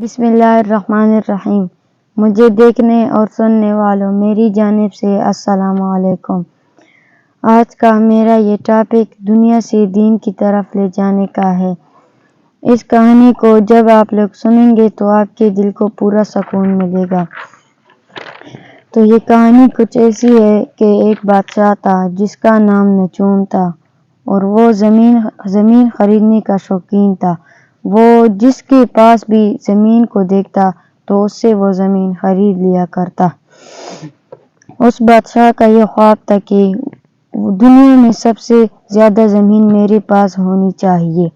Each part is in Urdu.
بسم اللہ الرحمن الرحیم۔ مجھے دیکھنے اور سننے والوں میری جانب سے السلام علیکم۔ آج کا میرا یہ ٹاپک دنیا سے دین کی طرف لے جانے کا ہے۔ اس کہانی کو جب آپ لوگ سنیں گے تو آپ کے دل کو پورا سکون ملے گا۔ تو یہ کہانی کچھ ایسی ہے کہ ایک بادشاہ تھا جس کا نام نچون تھا، اور وہ زمین خریدنے کا شوقین تھا۔ وہ جس کے پاس بھی زمین کو دیکھتا تو اس سے وہ زمین خرید لیا کرتا۔ اس بادشاہ کا یہ خواب تھا کہ دنیا میں سب سے زیادہ زمین میرے پاس ہونی چاہیے۔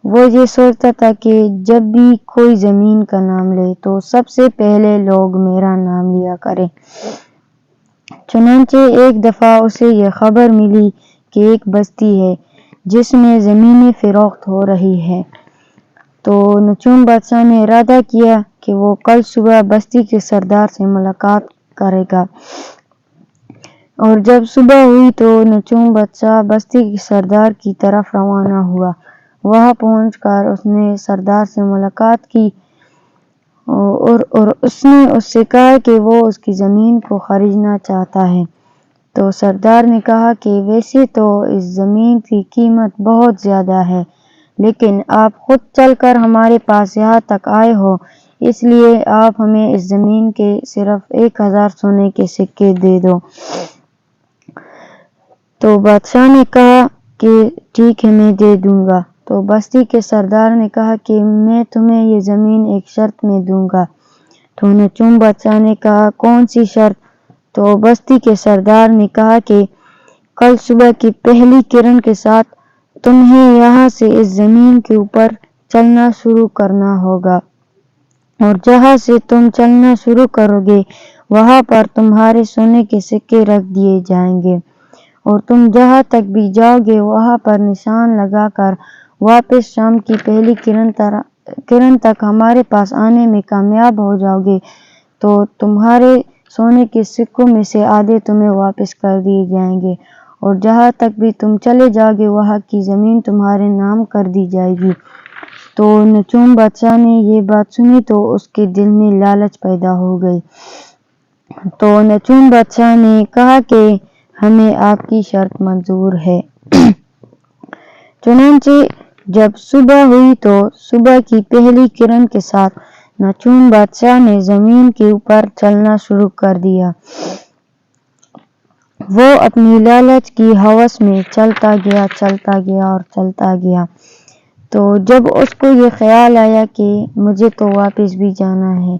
وہ یہ سوچتا تھا کہ جب بھی کوئی زمین کا نام لے تو سب سے پہلے لوگ میرا نام لیا کریں۔ چنانچہ ایک دفعہ اسے یہ خبر ملی کہ ایک بستی ہے جس میں زمینیں فروخت ہو رہی ہیں۔ تو نچون بادشاہ نے ارادہ کیا کہ وہ کل صبح بستی کے سردار سے ملاقات کرے گا۔ اور جب صبح ہوئی تو نچون بادشاہ بستی کے سردار کی طرف روانہ ہوا۔ وہاں پہنچ کر اس نے سردار سے ملاقات کی اور اس نے اس سے کہا کہ وہ اس کی زمین کو خریدنا چاہتا ہے۔ تو سردار نے کہا کہ ویسے تو اس زمین کی قیمت بہت زیادہ ہے، لیکن آپ خود چل کر ہمارے پاس یہاں تک آئے ہو، اس لیے آپ ہمیں اس زمین کے صرف 1000 سونے کے سکے دے دو۔ تو بادشاہ نے کہا کہ ٹھیک ہے، میں دے دوں گا۔ تو بستی کے سردار نے کہا کہ میں تمہیں یہ زمین ایک شرط میں دوں گا۔ تو نچون بادشاہ نے کہا کون سی شرط؟ تو بستی کے سردار نے کہا کہ کل صبح کی پہلی کرن کے ساتھ تمہیں یہاں سے اس زمین کے اوپر چلنا شروع کرنا ہوگا، اور جہاں سے تم چلنا شروع کرو گے وہاں پر تمہارے سونے کے سکے رکھ دیے جائیں گے، اور تم جہاں تک بھی جاؤ گے وہاں پر نشان لگا کر واپس شام کی پہلی کرن تک ہمارے پاس آنے میں کامیاب ہو جاؤ گے تو تمہارے سونے کے سکوں میں سے آدھے تمہیں واپس کر دیے جائیں گے، اور جہاں تک بھی تم چلے جاؤ گے وہاں کی زمین تمہارے نام کر دی جائے گی۔ تو نچون بادشاہ نے یہ بات سنی تو اس کے دل میں لالچ پیدا ہو گئی۔ تو نچون بادشاہ نے کہا کہ ہمیں آپ کی شرط منظور ہے۔ چنانچہ جب صبح ہوئی تو صبح کی پہلی کرن کے ساتھ نچون بادشاہ نے زمین کے اوپر چلنا شروع کر دیا۔ وہ اپنی لالچ کی ہوس میں چلتا گیا۔ تو جب اس کو یہ خیال آیا کہ مجھے تو واپس بھی جانا ہے،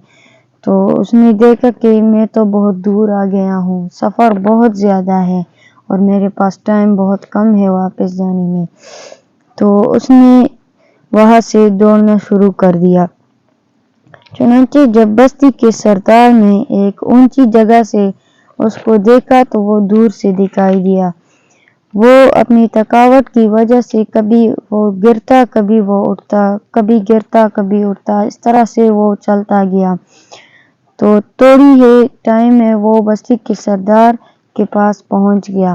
تو اس نے دیکھا کہ میں تو بہت دور آ گیا ہوں، سفر بہت زیادہ ہے اور میرے پاس ٹائم بہت کم ہے واپس جانے میں۔ تو اس نے وہاں سے دوڑنا شروع کر دیا۔ چنانچہ جب بستی کے سردار نے ایک اونچی جگہ سے اس کو دیکھا تو وہ دور سے دکھائی دیا۔ وہ اپنی تھکاوٹ کی وجہ سے کبھی وہ گرتا کبھی وہ اٹھتا، کبھی گرتا کبھی اٹھتا، اس طرح سے وہ چلتا گیا۔ تو تھوڑی ہی ٹائم میں وہ بستی کے سردار کے پاس پہنچ گیا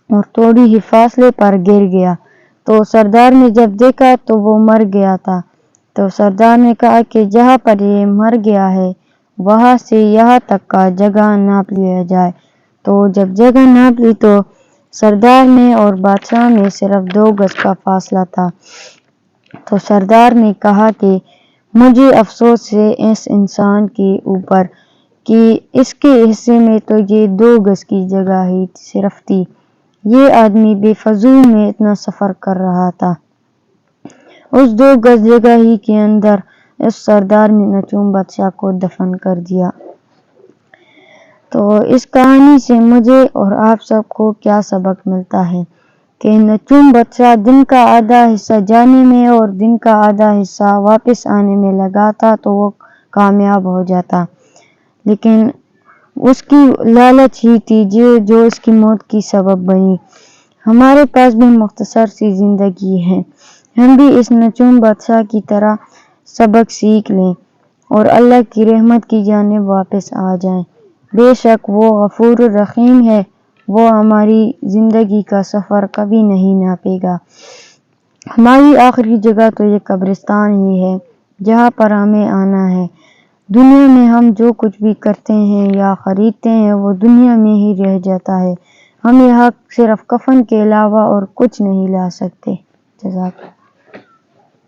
اور تھوڑی ہی فاصلے پر گر گیا۔ تو سردار نے جب دیکھا تو وہ مر گیا تھا۔ تو سردار نے کہا کہ جہاں پر یہ مر گیا ہے وہاں سے یہاں تک کا جگہ ناپ لیا جائے۔ تو جب جگہ ناپ لی تو سردار میں اور بادشاہ میں صرف 2 گز کا فاصلہ تھا۔ تو سردار نے کہا کہ مجھے افسوس ہے اس انسان کے اوپر کہ اس کے حصے میں تو یہ 2 گز کی جگہ ہی صرف تھی، یہ آدمی بے فضول میں اتنا سفر کر رہا تھا۔ اس 2 گز جگہ ہی کے اندر اس سردار نے نچون بادشاہ کو دفن کر دیا۔ تو اس کہانی سے مجھے اور آپ سب کو کیا سبق ملتا ہے کہ نچون بادشاہ دن کا آدھا حصہ جانے میں اور دن کا آدھا حصہ واپس آنے میں لگاتا تو وہ کامیاب ہو جاتا، لیکن اس کی لالچ ہی تھی جو اس کی موت کی سبب بنی۔ ہمارے پاس بھی مختصر سی زندگی ہے، ہم بھی اس نچون بادشاہ کی طرح سبق سیکھ لیں اور اللہ کی رحمت کی جانب واپس آ جائیں۔ بے شک وہ غفور الرحیم ہے، وہ ہماری زندگی کا سفر کبھی نہیں ناپے گا۔ ہماری آخری جگہ تو یہ قبرستان ہی ہے، جہاں پر ہمیں آنا ہے۔ دنیا میں ہم جو کچھ بھی کرتے ہیں یا خریدتے ہیں وہ دنیا میں ہی رہ جاتا ہے۔ ہم یہاں صرف کفن کے علاوہ اور کچھ نہیں لا سکتے۔ جزاک اللہ۔